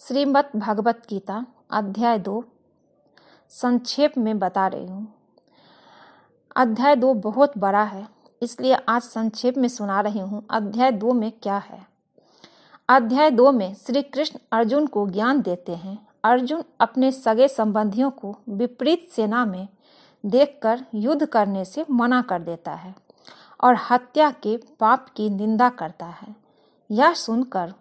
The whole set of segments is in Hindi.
श्रीमद् भगवत गीता अध्याय 2 संक्षेप में बता रही हूँ। अध्याय 2 बहुत बड़ा है, इसलिए आज संक्षेप में सुना रही हूँ। अध्याय 2 में क्या है? अध्याय 2 में श्री कृष्ण अर्जुन को ज्ञान देते हैं। अर्जुन अपने सगे संबंधियों को विपरीत सेना में देखकर युद्ध करने से मना कर देता है और हत्या के पाप की निंदा करता है। यह सुनकर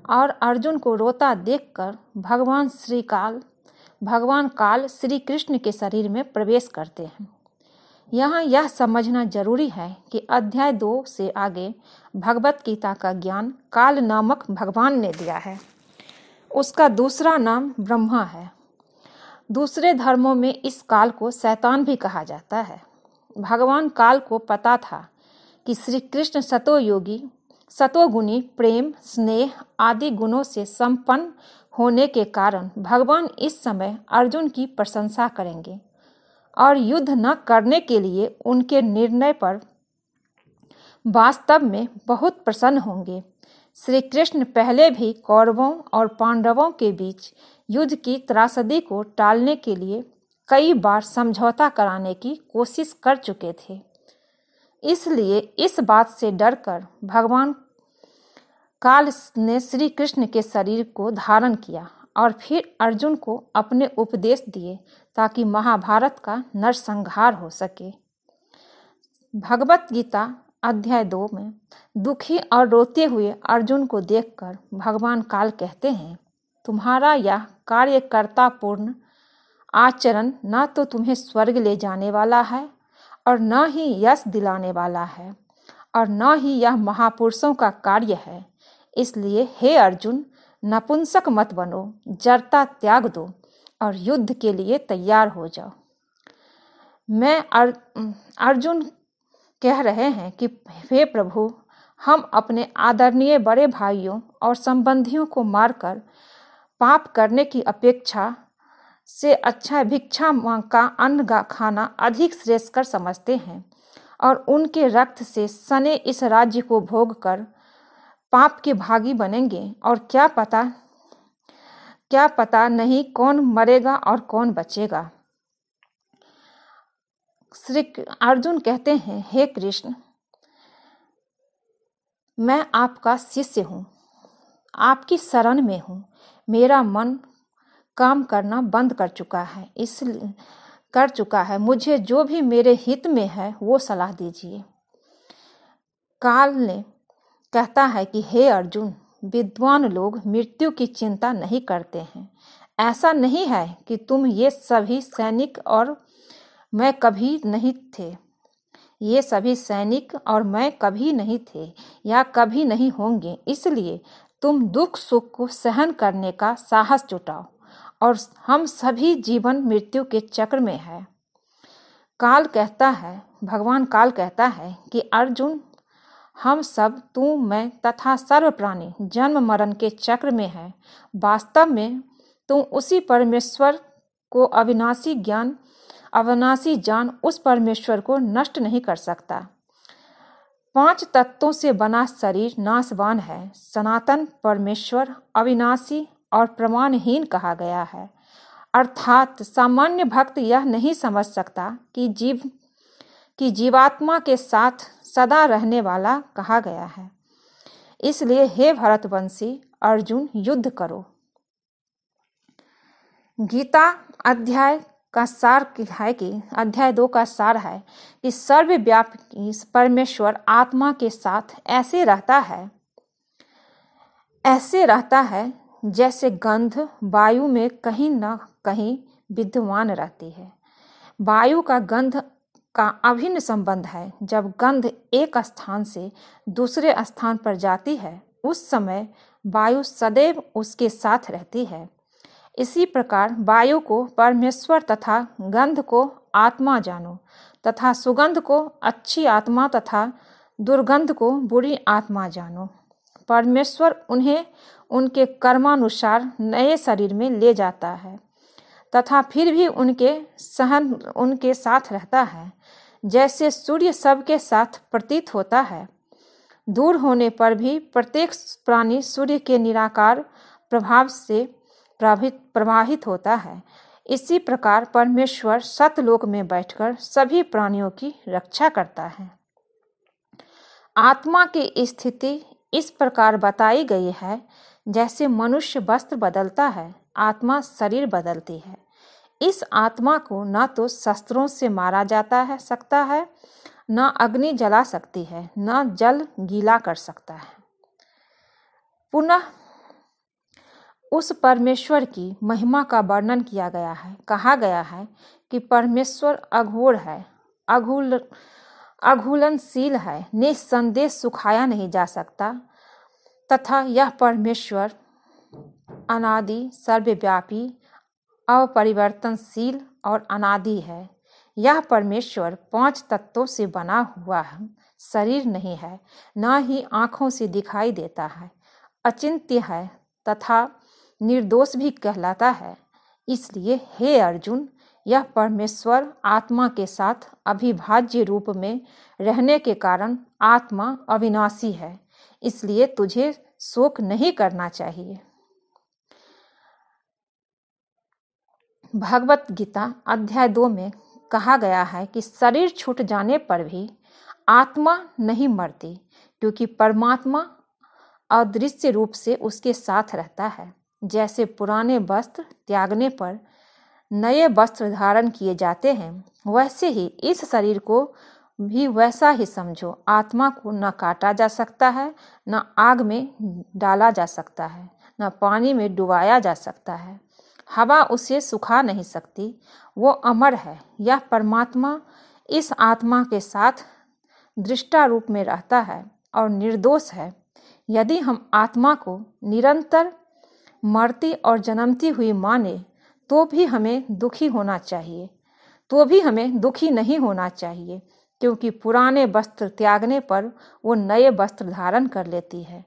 और अर्जुन को रोता देखकर भगवान काल श्री कृष्ण के शरीर में प्रवेश करते हैं। यहाँ यह समझना जरूरी है कि अध्याय 2 से आगे भगवत गीता का ज्ञान काल नामक भगवान ने दिया है। उसका दूसरा नाम ब्रह्मा है। दूसरे धर्मों में इस काल को शैतान भी कहा जाता है। भगवान काल को पता था कि श्री कृष्ण सतोगुणी प्रेम स्नेह आदि गुणों से संपन्न होने के कारण भगवान इस समय अर्जुन की प्रशंसा करेंगे और युद्ध न करने के लिए उनके निर्णय पर वास्तव में बहुत प्रसन्न होंगे। श्री कृष्ण पहले भी कौरवों और पांडवों के बीच युद्ध की त्रासदी को टालने के लिए कई बार समझौता कराने की कोशिश कर चुके थे। इसलिए इस बात से डरकर भगवान काल ने श्री कृष्ण के शरीर को धारण किया और फिर अर्जुन को अपने उपदेश दिए ताकि महाभारत का नरसंहार हो सके। भगवत गीता अध्याय 2 में दुखी और रोते हुए अर्जुन को देखकर भगवान काल कहते हैं, तुम्हारा यह कार्यकर्तापूर्ण आचरण न तो तुम्हें स्वर्ग ले जाने वाला है और न ही यश दिलाने वाला है और न ही यह महापुरुषों का कार्य है। इसलिए हे अर्जुन, नपुंसक मत बनो, जड़ता त्याग दो और युद्ध के लिए तैयार हो जाओ। अर्जुन कह रहे हैं कि हे प्रभु, हम अपने आदरणीय बड़े भाइयों और संबंधियों को मारकर पाप करने की अपेक्षा से अच्छा भिक्षा का अन्न खाना अधिक श्रेष्ठकर समझते हैं और उनके रक्त से सने इस राज्य को भोग कर पाप के भागी बनेंगे और क्या पता नहीं कौन मरेगा और कौन बचेगा। श्री अर्जुन कहते हैं, हे कृष्ण, मैं आपका शिष्य हूँ, आपकी शरण में हूँ। मेरा मन काम करना बंद कर चुका है। मुझे जो भी मेरे हित में है वो सलाह दीजिए। काल ने कहता है कि हे अर्जुन, विद्वान लोग मृत्यु की चिंता नहीं करते हैं। ऐसा नहीं है कि तुम ये सभी सैनिक और मैं कभी नहीं थे या कभी नहीं होंगे। इसलिए तुम दुख सुख को सहन करने का साहस जुटाओ और हम सभी जीवन मृत्यु के चक्र में है। भगवान काल कहता है कि अर्जुन, हम सब तू मैं तथा सर्व प्राणी जन्म मरण के चक्र में है। वास्तव में तुम उसी परमेश्वर को अविनाशी जान उस परमेश्वर को नष्ट नहीं कर सकता। 5 तत्वों से बना शरीर नाशवान है। सनातन परमेश्वर अविनाशी और प्रमाणहीन कहा गया है। अर्थात सामान्य भक्त यह नहीं समझ सकता कि जीवात्मा के साथ सदा रहने वाला कहा गया है। इसलिए हे भरतवंशी अर्जुन, युद्ध करो। गीता अध्याय 2 का सार है कि सर्वव्यापी परमेश्वर आत्मा के साथ ऐसे रहता है जैसे गंध वायु में कहीं न कहीं विद्यमान रहती है। वायु का गंध का अभिन्न संबंध है। जब गंध एक स्थान से दूसरे स्थान पर जाती है, उस समय वायु सदैव उसके साथ रहती है। इसी प्रकार वायु को परमेश्वर तथा गंध को आत्मा जानो तथा सुगंध को अच्छी आत्मा तथा दुर्गंध को बुरी आत्मा जानो। परमेश्वर उन्हें उनके कर्मानुसार नए शरीर में ले जाता है तथा फिर भी उनके साथ रहता है। जैसे सूर्य सबके साथ प्रतीत होता है, दूर होने पर भी प्रत्येक प्राणी सूर्य के निराकार प्रभाव से प्रवाहित होता है। इसी प्रकार परमेश्वर सतलोक में बैठकर सभी प्राणियों की रक्षा करता है। आत्मा की स्थिति इस प्रकार बताई गई है, जैसे मनुष्य वस्त्र बदलता है, आत्मा शरीर बदलती है। इस आत्मा को न तो शस्त्रों से मारा सकता है, न अग्नि जला सकती है, न जल गीला कर सकता है। पुनः उस परमेश्वर की महिमा का वर्णन किया गया है। कहा गया है कि परमेश्वर अघोर है, अघुलनशील है, निस्संदेह सुखाया नहीं जा सकता, तथा यह परमेश्वर अनादि, सर्वव्यापी, अपरिवर्तनशील और अनादि है। यह परमेश्वर 5 तत्वों से बना हुआ है, शरीर नहीं है, न ही आँखों से दिखाई देता है, अचिंत्य है तथा निर्दोष भी कहलाता है। इसलिए हे अर्जुन, यह परमेश्वर आत्मा के साथ अविभाज्य रूप में रहने के कारण आत्मा अविनाशी है। इसलिए तुझे शोक नहीं करना चाहिए। भगवत गीता अध्याय 2 में कहा गया है कि शरीर छूट जाने पर भी आत्मा नहीं मरती, क्योंकि परमात्मा अदृश्य रूप से उसके साथ रहता है। जैसे पुराने वस्त्र त्यागने पर नए वस्त्र धारण किए जाते हैं, वैसे ही इस शरीर को भी वैसा ही समझो। आत्मा को न काटा जा सकता है, न आग में डाला जा सकता है, न पानी में डुबाया जा सकता है। हवा उसे सुखा नहीं सकती, वो अमर है। यह परमात्मा इस आत्मा के साथ दृष्टा रूप में रहता है और निर्दोष है। यदि हम आत्मा को निरंतर मरती और जन्मती हुई माने तो भी हमें दुखी नहीं होना चाहिए, क्योंकि पुराने वस्त्र त्यागने पर वो नए वस्त्र धारण कर लेती है।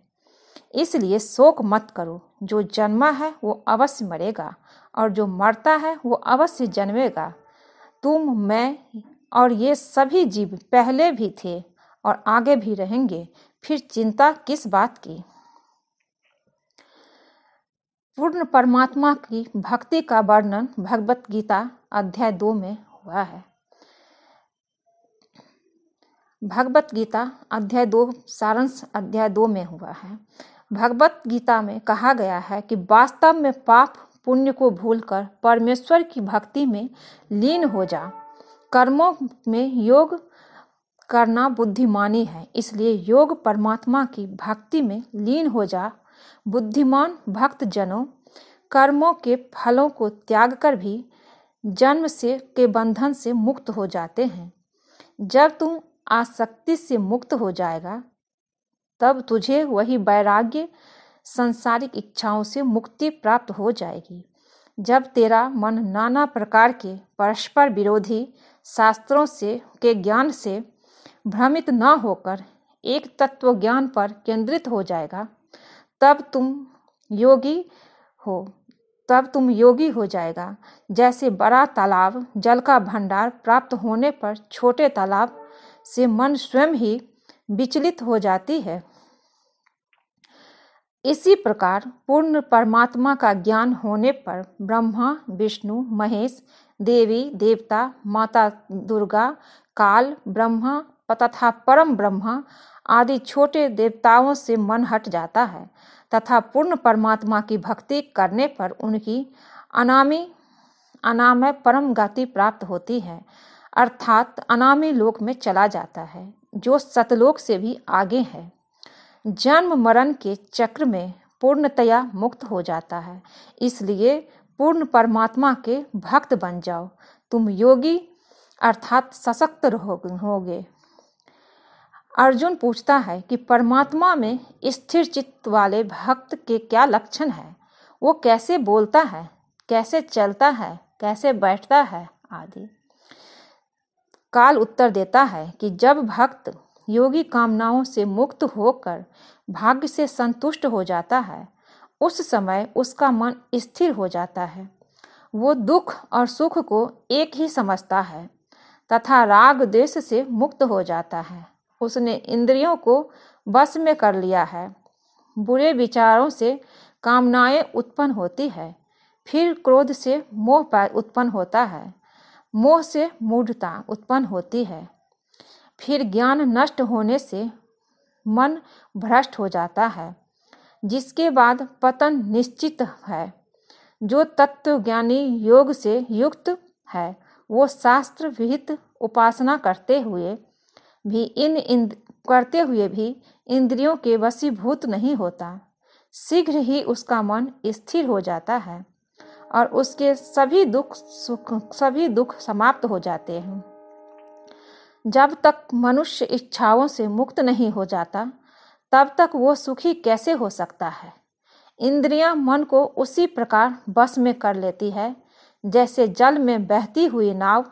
इसलिए शोक मत करो। जो जन्मा है वो अवश्य मरेगा, और जो मरता है वो अवश्य जन्मेगा। तुम, मैं और ये सभी जीव पहले भी थे और आगे भी रहेंगे, फिर चिंता किस बात की। पूर्ण परमात्मा की भक्ति का वर्णन भगवत गीता अध्याय 2 में हुआ है। भगवत गीता अध्याय 2 सारांश अध्याय 2 में हुआ है। भगवत गीता में कहा गया है कि वास्तव में पाप पुण्य को भूलकर परमेश्वर की भक्ति में लीन हो जा। कर्मों में योग करना बुद्धिमानी है, इसलिए योग परमात्मा की भक्ति में लीन हो जा। बुद्धिमान भक्त जनों कर्मों के फलों को त्याग कर भी जन्म के बंधन से मुक्त हो जाते हैं। जब तुम आसक्ति से मुक्त हो जाएगा, तब तुझे वही वैराग्य, सांसारिक इच्छाओं से मुक्ति प्राप्त हो जाएगी। जब तेरा मन नाना प्रकार के परस्पर विरोधी शास्त्रों के ज्ञान से भ्रमित न होकर एक तत्व ज्ञान पर केंद्रित हो जाएगा, तब तुम योगी हो जाएगा। जैसे बड़ा तालाब जल का भंडार प्राप्त होने पर छोटे तालाब से मन स्वयं ही विचलित हो जाती है, इसी प्रकार पूर्ण परमात्मा का ज्ञान होने पर ब्रह्मा, विष्णु, महेश, देवी देवता, माता दुर्गा, काल, ब्रह्मा तथा परम ब्रह्मा आदि छोटे देवताओं से मन हट जाता है, तथा पूर्ण परमात्मा की भक्ति करने पर उनकी अनामय परम गति प्राप्त होती है, अर्थात अनामी लोक में चला जाता है, जो सतलोक से भी आगे है। जन्म मरण के चक्र में पूर्णतया मुक्त हो जाता है। इसलिए पूर्ण परमात्मा के भक्त बन जाओ। तुम योगी अर्थात सशक्त होगे। अर्जुन पूछता है कि परमात्मा में स्थिर चित्त वाले भक्त के क्या लक्षण है, वो कैसे बोलता है, कैसे चलता है, कैसे बैठता है आदि। काल उत्तर देता है कि जब भक्त योगी कामनाओं से मुक्त होकर भाग्य से संतुष्ट हो जाता है, उस समय उसका मन स्थिर हो जाता है। वो दुख और सुख को एक ही समझता है तथा राग द्वेष से मुक्त हो जाता है। उसने इंद्रियों को बस में कर लिया है, बुरे विचारों से कामनाएं उत्पन्न होती है। फिर क्रोध से मोह उत्पन्न होता है, मोह से मूढ़ता उत्पन्न होती है। फिर ज्ञान नष्ट होने से मन भ्रष्ट हो जाता है, जिसके बाद पतन निश्चित है। जो तत्वज्ञानी योग से युक्त है वो शास्त्र विहित उपासना करते हुए भी इंद्रियों के वशीभूत नहीं होता। शीघ्र ही उसका मन स्थिर हो जाता है और उसके सभी दुख समाप्त हो जाते हैं। जब तक मनुष्य इच्छाओं से मुक्त नहीं हो जाता तब तक वो सुखी कैसे हो सकता है। इंद्रियां मन को उसी प्रकार बस में कर लेती है जैसे जल में बहती हुई नाव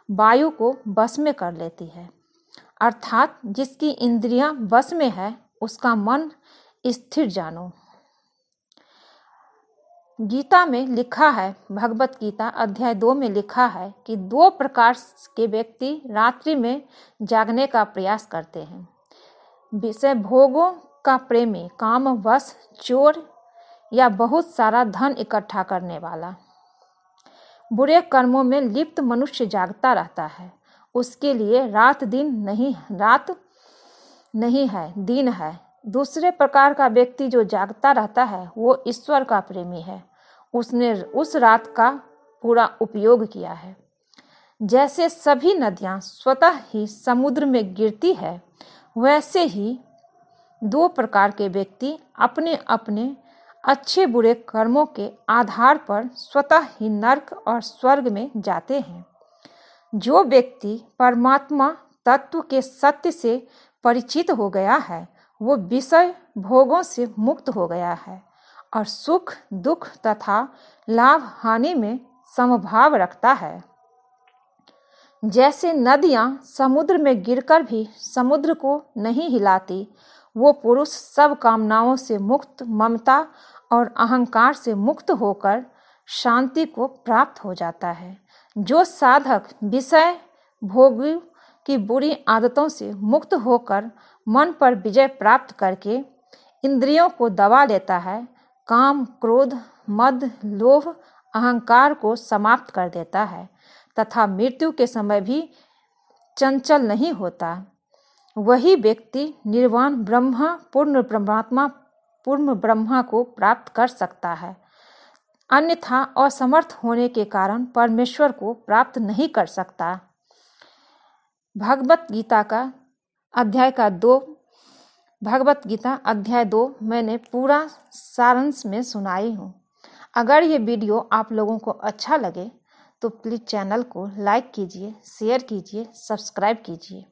वायु को बस में कर लेती है। अर्थात जिसकी इंद्रियां बस में है उसका मन स्थिर जानो। गीता में लिखा है, भगवत गीता अध्याय 2 में लिखा है कि 2 प्रकार के व्यक्ति रात्रि में जागने का प्रयास करते हैं। विषय भोगों का प्रेमी, कामवश, चोर या बहुत सारा धन इकट्ठा करने वाला। बुरे कर्मों में लिप्त मनुष्य जागता रहता है, उसके लिए रात नहीं है, दिन है। दूसरे प्रकार का व्यक्ति जो जागता रहता है वो ईश्वर का प्रेमी है, उसने उस रात का पूरा उपयोग किया है। जैसे सभी नदियां स्वतः ही समुद्र में गिरती है, वैसे ही 2 प्रकार के व्यक्ति अपने अपने अच्छे बुरे कर्मों के आधार पर स्वतः ही नरक और स्वर्ग में जाते हैं। जो व्यक्ति परमात्मा तत्व के सत्य से परिचित हो गया है वो विषय भोगों से मुक्त हो गया है और सुख दुख तथा लाभ हानि में समभाव रखता है। जैसे नदियां समुद्र में गिरकर भी समुद्र को नहीं हिलाती, वो पुरुष सब कामनाओं से मुक्त, ममता और अहंकार से मुक्त होकर शांति को प्राप्त हो जाता है। जो साधक विषय भोग की बुरी आदतों से मुक्त होकर मन पर विजय प्राप्त करके इंद्रियों को दबा लेता है, काम, क्रोध, मद, लोभ, अहंकार को समाप्त कर देता है तथा मृत्यु के समय भी चंचल नहीं होता, वही व्यक्ति निर्वाण ब्रह्म पूर्ण ब्रह्मा को प्राप्त कर सकता है। अन्यथा असमर्थ होने के कारण परमेश्वर को प्राप्त नहीं कर सकता। भगवत गीता अध्याय 2 मैंने पूरा सारांश में सुनाई हूँ। अगर ये वीडियो आप लोगों को अच्छा लगे तो प्लीज़ चैनल को लाइक कीजिए, शेयर कीजिए, सब्सक्राइब कीजिए।